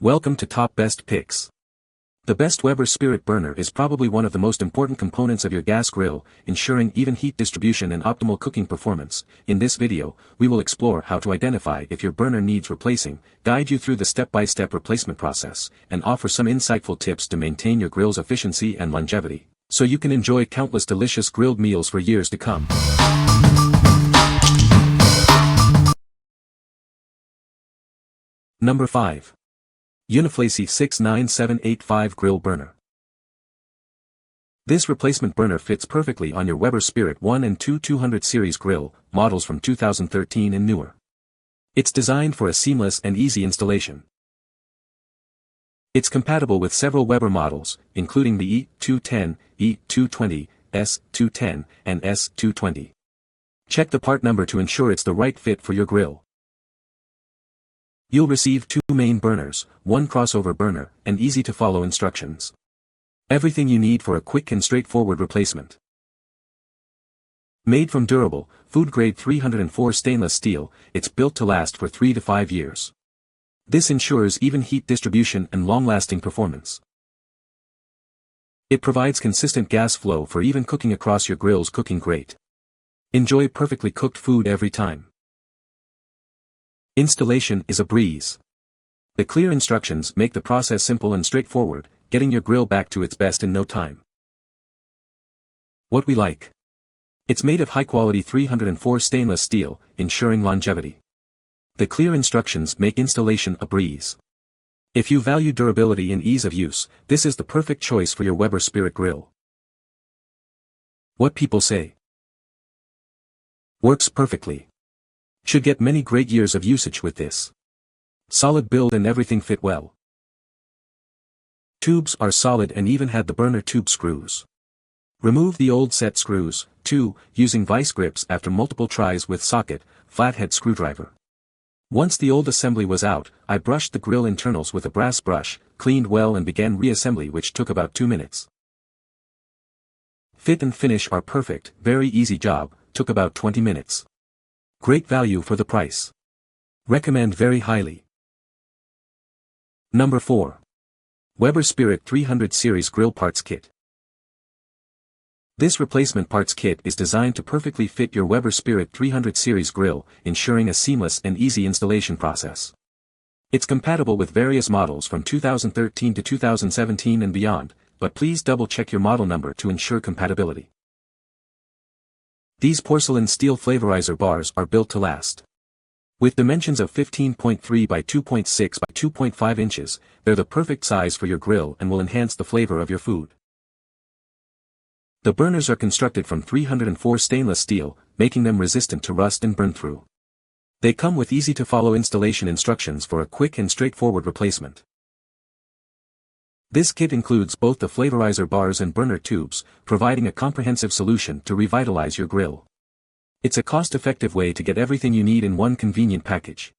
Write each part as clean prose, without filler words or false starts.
Welcome to Top Best Picks. The best Weber Spirit burner is probably one of the most important components of your gas grill, ensuring even heat distribution and optimal cooking performance. In this video, we will explore how to identify if your burner needs replacing, guide you through the step-by-step replacement process, and offer some insightful tips to maintain your grill's efficiency and longevity, so you can enjoy countless delicious grilled meals for years to come. Number 5. Uniflasy 69785 Grill Burner. This replacement burner fits perfectly on your Weber Spirit 1 and 2 200 series grill, models from 2013 and newer. It's designed for a seamless and easy installation. It's compatible with several Weber models, including the E210, E220, S210, and S220. Check the part number to ensure it's the right fit for your grill. You'll receive 2 main burners, 1 crossover burner, and easy-to-follow instructions. Everything you need for a quick and straightforward replacement. Made from durable, food-grade 304 stainless steel, it's built to last for 3 to 5 years. This ensures even heat distribution and long-lasting performance. It provides consistent gas flow for even cooking across your grill's cooking grate. Enjoy perfectly cooked food every time. Installation is a breeze. The clear instructions make the process simple and straightforward, getting your grill back to its best in no time. What we like. It's made of high-quality 304 stainless steel, ensuring longevity. The clear instructions make installation a breeze. If you value durability and ease of use, this is the perfect choice for your Weber Spirit grill. What people say. Works perfectly. Should get many great years of usage with this. Solid build and everything fit well. Tubes are solid and even had the burner tube screws. Remove the old set screws, too, using vice grips after multiple tries with socket, flathead screwdriver. Once the old assembly was out, I brushed the grill internals with a brass brush, cleaned well and began reassembly, which took about 2 minutes. Fit and finish are perfect, very easy job, took about 20 minutes. Great value for the price. Recommend very highly. Number 4. Weber Spirit 300 Series Grill Parts Kit. This replacement parts kit is designed to perfectly fit your Weber Spirit 300 Series grill, ensuring a seamless and easy installation process. It's compatible with various models from 2013 to 2017 and beyond, but please double-check your model number to ensure compatibility. These porcelain steel flavorizer bars are built to last. With dimensions of 15.3 by 2.6 by 2.5 inches, they're the perfect size for your grill and will enhance the flavor of your food. The burners are constructed from 304 stainless steel, making them resistant to rust and burn-through. They come with easy-to-follow installation instructions for a quick and straightforward replacement. This kit includes both the flavorizer bars and burner tubes, providing a comprehensive solution to revitalize your grill. It's a cost-effective way to get everything you need in one convenient package.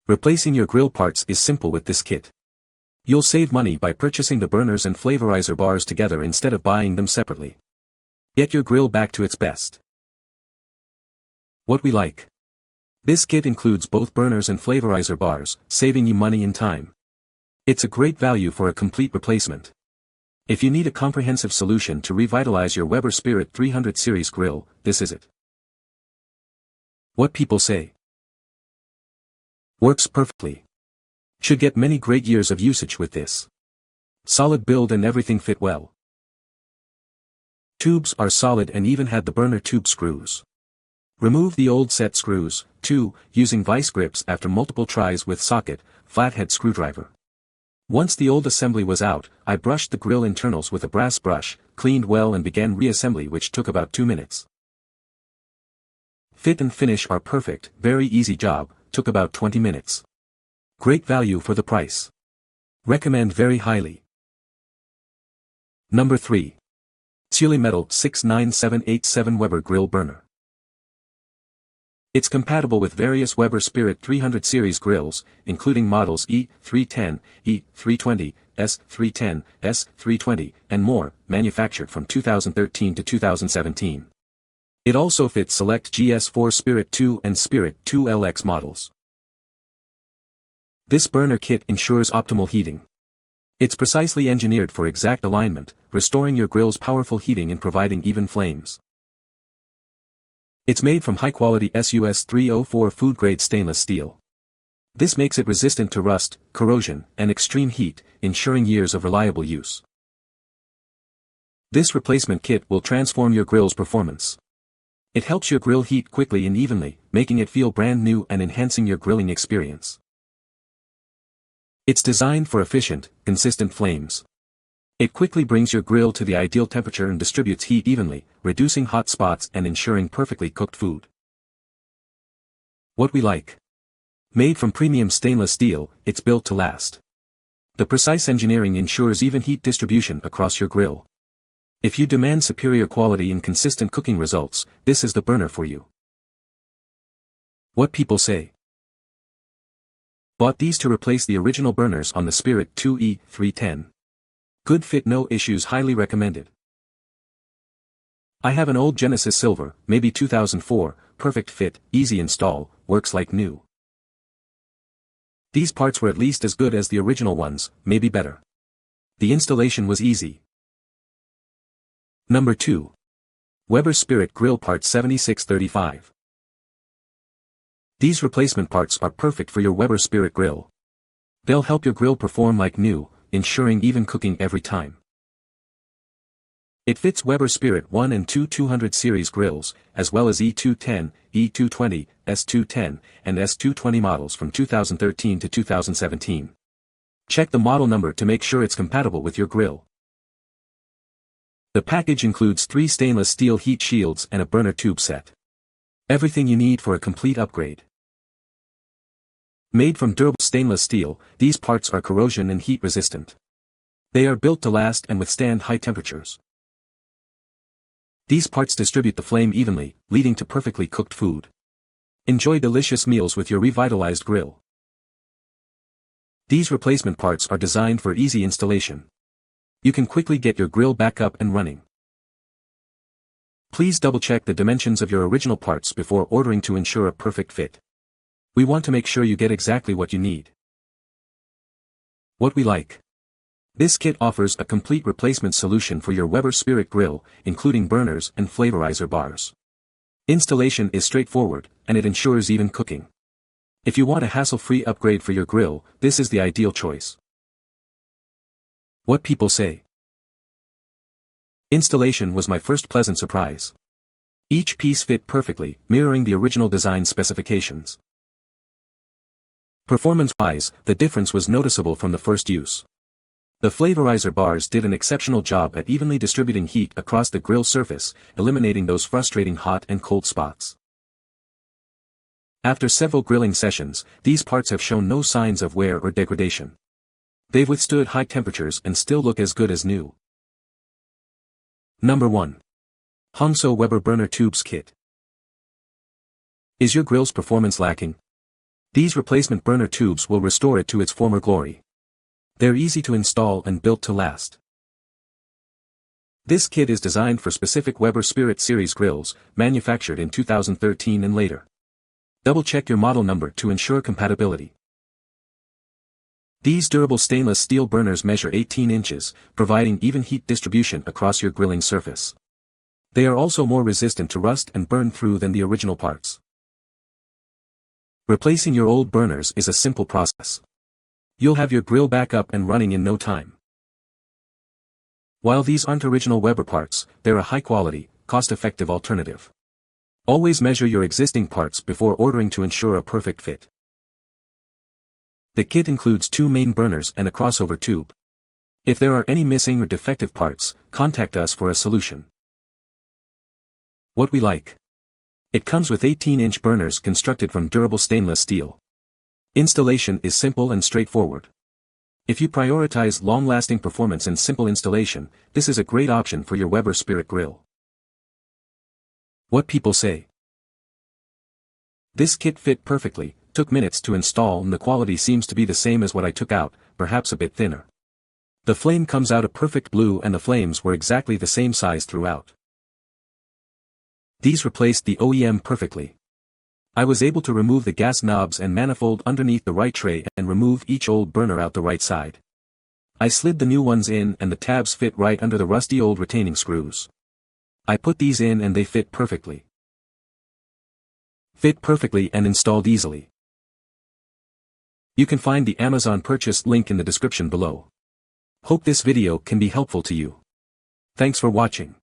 Replacing your grill parts is simple with this kit. You'll save money by purchasing the burners and flavorizer bars together instead of buying them separately. Get your grill back to its best. What we like. This kit includes both burners and flavorizer bars, saving you money and time. It's a great value for a complete replacement. If you need a comprehensive solution to revitalize your Weber Spirit 300 Series grill, this is it. What people say. Works perfectly. Should get many great years of usage with this. Solid build and everything fit well. Tubes are solid and even had the burner tube screws. Remove the old set screws, too, using vice grips after multiple tries with socket, flathead screwdriver. Once the old assembly was out, I brushed the grill internals with a brass brush, cleaned well and began reassembly, which took about 2 minutes. Fit and finish are perfect, very easy job, took about 20 minutes. Great value for the price. Recommend very highly. Number 3. QuliMetal 69787 Weber Grill Burner. It's compatible with various Weber Spirit 300 series grills, including models E310, E320, S310, S320, and more, manufactured from 2013 to 2017. It also fits select GS4 Spirit 2 and Spirit 2 LX models. This burner kit ensures optimal heating. It's precisely engineered for exact alignment, restoring your grill's powerful heating and providing even flames. It's made from high-quality SUS 304 food-grade stainless steel. This makes it resistant to rust, corrosion, and extreme heat, ensuring years of reliable use. This replacement kit will transform your grill's performance. It helps your grill heat quickly and evenly, making it feel brand new and enhancing your grilling experience. It's designed for efficient, consistent flames. It quickly brings your grill to the ideal temperature and distributes heat evenly, reducing hot spots and ensuring perfectly cooked food. What we like. Made from premium stainless steel, it's built to last. The precise engineering ensures even heat distribution across your grill. If you demand superior quality and consistent cooking results, this is the burner for you. What people say. Bought these to replace the original burners on the Spirit 2E310. Good fit, no issues, highly recommended. I have an old Genesis Silver, maybe 2004, perfect fit, easy install, works like new. These parts were at least as good as the original ones, maybe better. The installation was easy. Number 2. Weber Spirit Grill Part 7635. These replacement parts are perfect for your Weber Spirit grill. They'll help your grill perform like new, ensuring even cooking every time. It fits Weber Spirit 1 and 2 200 series grills, as well as E210, E220, S210, and S220 models from 2013 to 2017. Check the model number to make sure it's compatible with your grill. The package includes 3 stainless steel heat shields and a burner tube set. Everything you need for a complete upgrade. Made from durable stainless steel, these parts are corrosion and heat resistant. They are built to last and withstand high temperatures. These parts distribute the flame evenly, leading to perfectly cooked food. Enjoy delicious meals with your revitalized grill. These replacement parts are designed for easy installation. You can quickly get your grill back up and running. Please double-check the dimensions of your original parts before ordering to ensure a perfect fit. We want to make sure you get exactly what you need. What we like. This kit offers a complete replacement solution for your Weber Spirit grill, including burners and flavorizer bars. Installation is straightforward, and it ensures even cooking. If you want a hassle-free upgrade for your grill, this is the ideal choice. What people say. Installation was my first pleasant surprise. Each piece fit perfectly, mirroring the original design specifications. Performance-wise, the difference was noticeable from the first use. The flavorizer bars did an exceptional job at evenly distributing heat across the grill surface, eliminating those frustrating hot and cold spots. After several grilling sessions, these parts have shown no signs of wear or degradation. They've withstood high temperatures and still look as good as new. Number 1. Hongso Weber Burner Tubes Kit. Is your grill's performance lacking? These replacement burner tubes will restore it to its former glory. They're easy to install and built to last. This kit is designed for specific Weber Spirit series grills, manufactured in 2013 and later. Double-check your model number to ensure compatibility. These durable stainless steel burners measure 18 inches, providing even heat distribution across your grilling surface. They are also more resistant to rust and burn through than the original parts. Replacing your old burners is a simple process. You'll have your grill back up and running in no time. While these aren't original Weber parts, they're a high-quality, cost-effective alternative. Always measure your existing parts before ordering to ensure a perfect fit. The kit includes 2 main burners and a crossover tube. If there are any missing or defective parts, contact us for a solution. What we like. It comes with 18-inch burners constructed from durable stainless steel. Installation is simple and straightforward. If you prioritize long-lasting performance and simple installation, this is a great option for your Weber Spirit grill. What people say. This kit fit perfectly, took minutes to install, and the quality seems to be the same as what I took out, perhaps a bit thinner. The flame comes out a perfect blue and the flames were exactly the same size throughout. These replaced the OEM perfectly. I was able to remove the gas knobs and manifold underneath the right tray and remove each old burner out the right side. I slid the new ones in and the tabs fit right under the rusty old retaining screws. I put these in and they fit perfectly. And installed easily. You can find the Amazon purchase link in the description below. Hope this video can be helpful to you. Thanks for watching.